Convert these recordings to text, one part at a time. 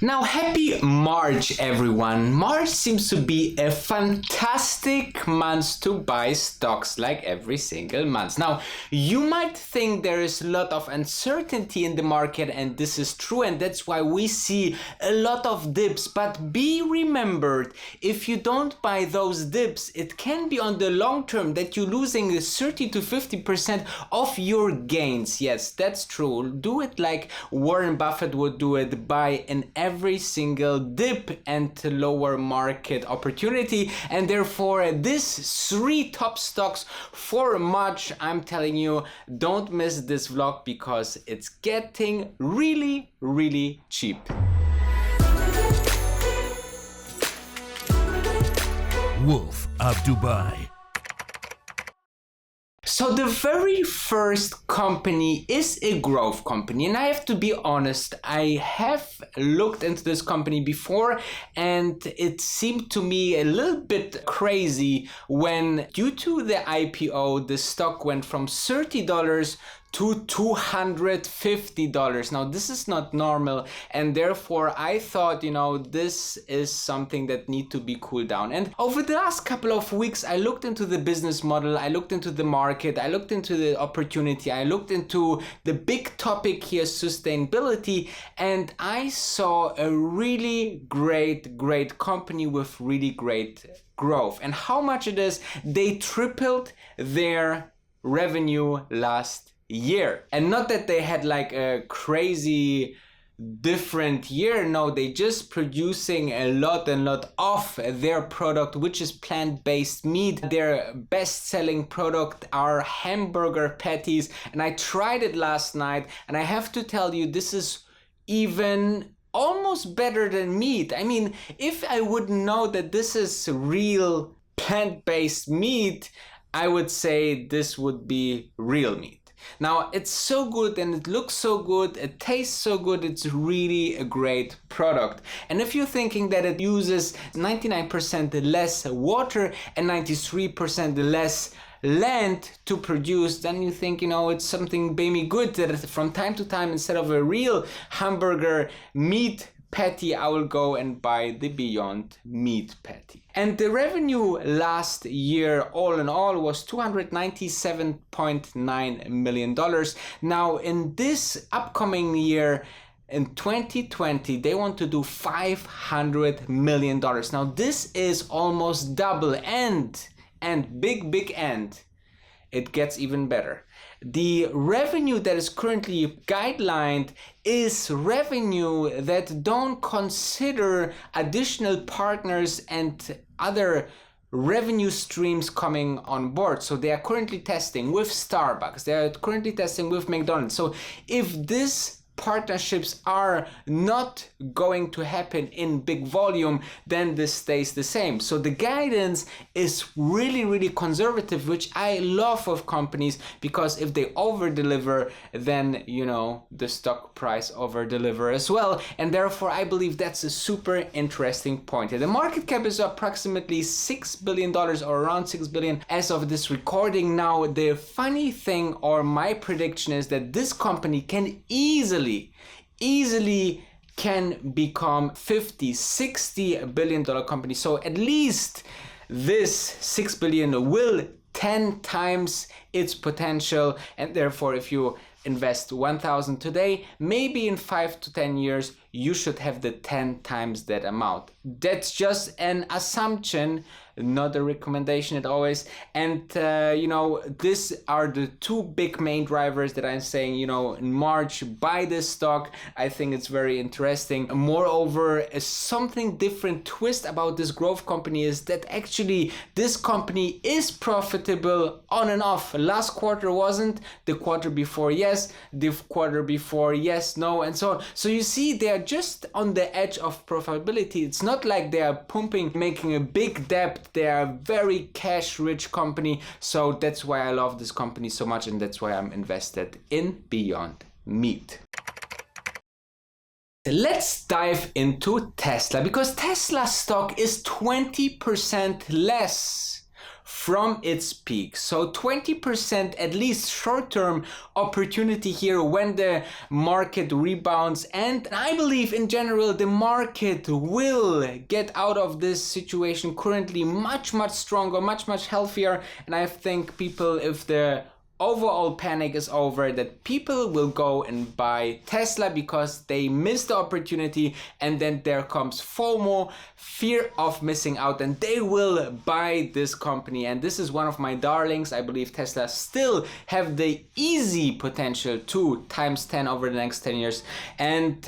Now, happy March, everyone. March seems to be a fantastic month to buy stocks like every single month. Now, you might think there is a lot of uncertainty in the market, and this is true, and that's why we see a lot of dips. But be remembered, if you don't buy those dips, it can be on the long term that you're losing 30 to 50% of your gains. Yes, that's true. Do it like Warren Buffett would do it, buy an every single dip and lower market opportunity. And therefore, these 3 top stocks for March, I'm telling you, don't miss this vlog because it's getting really, really cheap. Wolf of Dubai. So the very first company is a growth company, and I have to be honest, I have looked into this company before and it seemed to me a little bit crazy when, due to the IPO, the stock went from $30 to $250. Now, this is not normal, and therefore I thought, this is something that need to be cooled down. And over the last couple of weeks, I looked into the business model, I looked into the market, I looked into the opportunity, I looked into the big topic here, sustainability, and I saw a really great company with really great growth. And how much it is, they tripled their revenue last year. And not that they had like a crazy different year, no, they just producing a lot of their product, which is plant-based meat. Their best-selling product are hamburger patties, and I tried it last night, and I have to tell you, this is even almost better than meat. I mean, if I would know that this is real plant-based meat, I would say this would be real meat. Now, it's so good and it looks so good, it tastes so good, it's really a great product. And if you're thinking that it uses 99% less water and 93% less land to produce, then you think, it's something maybe good that from time to time, instead of a real hamburger meat patty, I will go and buy the Beyond Meat patty. And the revenue last year, all in all, was $297.9 million. Now, in this upcoming year, in 2020, they want to do $500 million. Now, this is almost double, and big end, it gets even better. The revenue that is currently guidelined is revenue that don't consider additional partners and other revenue streams coming on board. So they are currently testing with Starbucks, they are currently testing with McDonald's. So if these partnerships are not going to happen in big volume, then this stays the same. So the guidance is really conservative, which I love of companies, because if they over deliver, then the stock price over deliver as well. And therefore I believe that's a super interesting point. The market cap is approximately $6 billion, or around $6 billion as of this recording. Now, the funny thing, or my prediction, is that this company can easily can become $50-60 billion company. So at least this $6 billion will 10 times its potential, and therefore if you invest 1,000 today, maybe in 5 to 10 years you should have the 10 times that amount. That's just an assumption, not a recommendation at always. And these are the 2 big main drivers that I'm saying, in March, buy this stock. I think it's very interesting. Moreover, something different twist about this growth company is that actually this company is profitable on and off. Last quarter wasn't, the quarter before yes, the quarter before yes, no, and so on. So you see, they are just on the edge of profitability. It's not like they are making a big debt. They are a very cash rich company. So that's why I love this company so much, and that's why I'm invested in Beyond Meat. Let's dive into Tesla, because Tesla stock is 20% less from its peak. So 20% at least short-term opportunity here when the market rebounds. And I believe in general the market will get out of this situation currently much stronger, much healthier. And I think people, if the overall panic is over, that people will go and buy Tesla because they missed the opportunity, and then there comes FOMO, fear of missing out, and they will buy this company. And this is one of my darlings. I believe Tesla still have the easy potential to times 10 over the next 10 years. And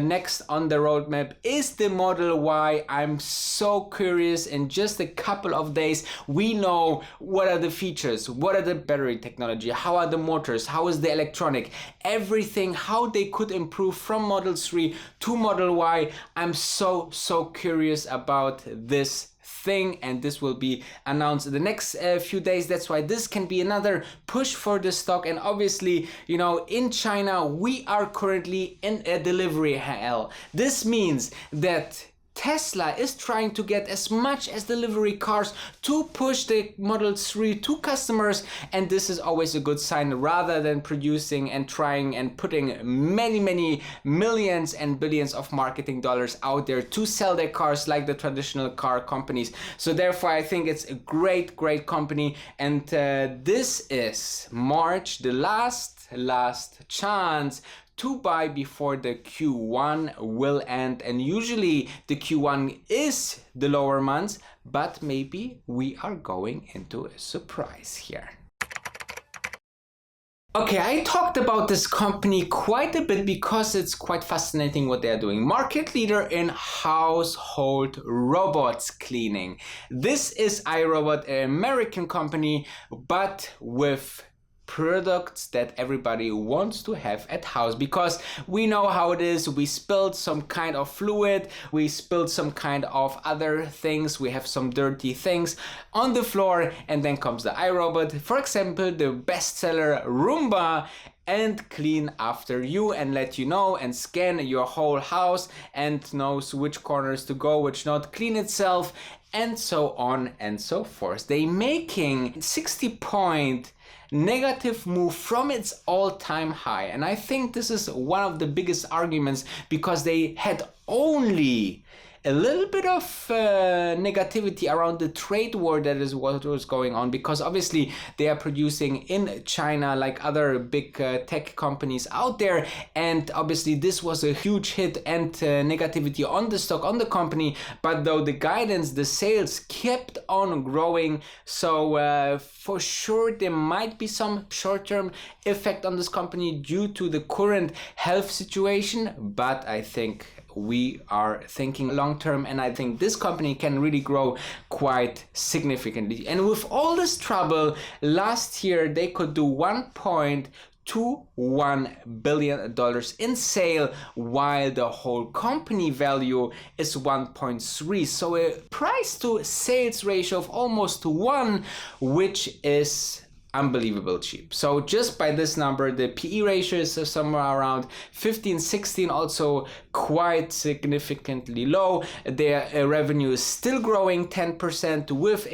next on the roadmap is the Model Y. I'm so curious. In just a couple of days we know what are the features, what are the battery technology, how are the motors, how is the electronic, everything, how they could improve from Model 3 to Model Y. I'm so curious about this thing, and this will be announced in the next few days. That's why this can be another push for the stock. And obviously, you know, in China we are currently in a delivery hell. This means that Tesla is trying to get as much as delivery cars to push the Model 3 to customers, and this is always a good sign, rather than producing and trying and putting many millions and billions of marketing dollars out there to sell their cars like the traditional car companies. So therefore I think it's a great company, and this is March, the last chance to buy before the Q1 will end. And usually the Q1 is the lower months, but maybe we are going into a surprise here. Okay, I talked about this company quite a bit because it's quite fascinating what they're doing. Market leader in household robots cleaning. This is iRobot, an American company, but with products that everybody wants to have at house, because we know how it is. We spilled some kind of fluid, we spilled some kind of other things, we have some dirty things on the floor, and then comes the iRobot, for example the bestseller Roomba, and clean after you and let you know and scan your whole house and knows which corners to go, which not, clean itself, and so on and so forth. They making 60-point negative move from its all-time high, and I think this is one of the biggest arguments, because they had only a little bit of negativity around the trade war that is what was going on, because obviously they are producing in China like other big tech companies out there, and obviously this was a huge hit and negativity on the stock, on the company. But though the guidance, the sales kept on growing, so for sure there might be some short-term effect on this company due to the current health situation, but I think we are thinking long term, and I think this company can really grow quite significantly. And with all this trouble, last year they could do $1.21 billion in sale, while the whole company value is 1.3. So a price to sales ratio of almost 1, which is unbelievable cheap. So just by this number, the PE ratio is somewhere around 15-16, also quite significantly low. Their revenue is still growing 10% with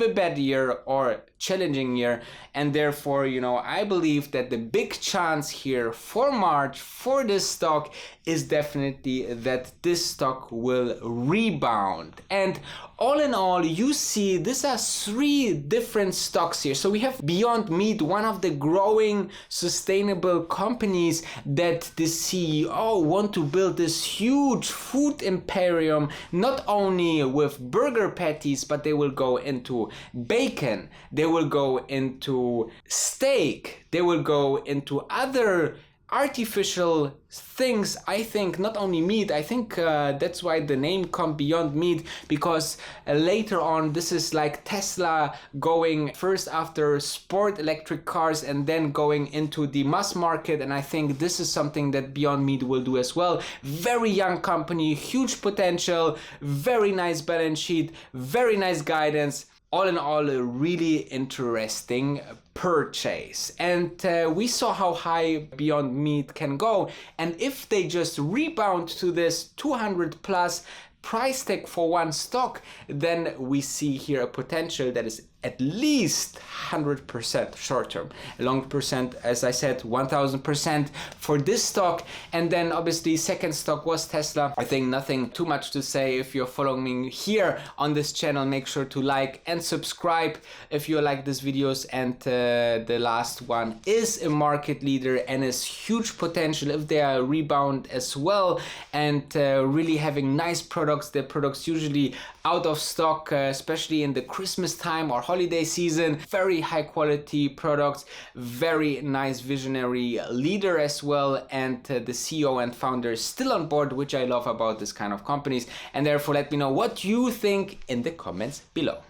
a bad year or challenging year, and therefore, you know, I believe that the big chance here for March for this stock is definitely that this stock will rebound. And all in all, you see these are 3 different stocks here. So we have Beyond Meat, one of the growing sustainable companies that the CEO want to build this huge food imperium, not only with burger patties, but they will go into bacon, they will go into steak, they will go into other artificial things. I think not only meat, I think that's why the name come Beyond Meat, because later on this is like Tesla going first after sport electric cars and then going into the mass market, and I think this is something that Beyond Meat will do as well. Very young company, huge potential, very nice balance sheet, very nice guidance. All in all, a really interesting purchase. And we saw how high Beyond Meat can go. And if they just rebound to this 200 plus price tag for one stock, then we see here a potential that is at least 100% short term. Long percent, as I said, 1000% for this stock. And then obviously second stock was Tesla. I think nothing too much to say. If you're following me here on this channel, make sure to like and subscribe if you like these videos. And the last one is a market leader and is huge potential if they are rebound as well and really having nice products. Their products usually out of stock, especially in the Christmas time or holiday season. Very high quality products, very nice visionary leader as well, and the CEO and founder is still on board, which I love about this kind of companies. And therefore let me know what you think in the comments below.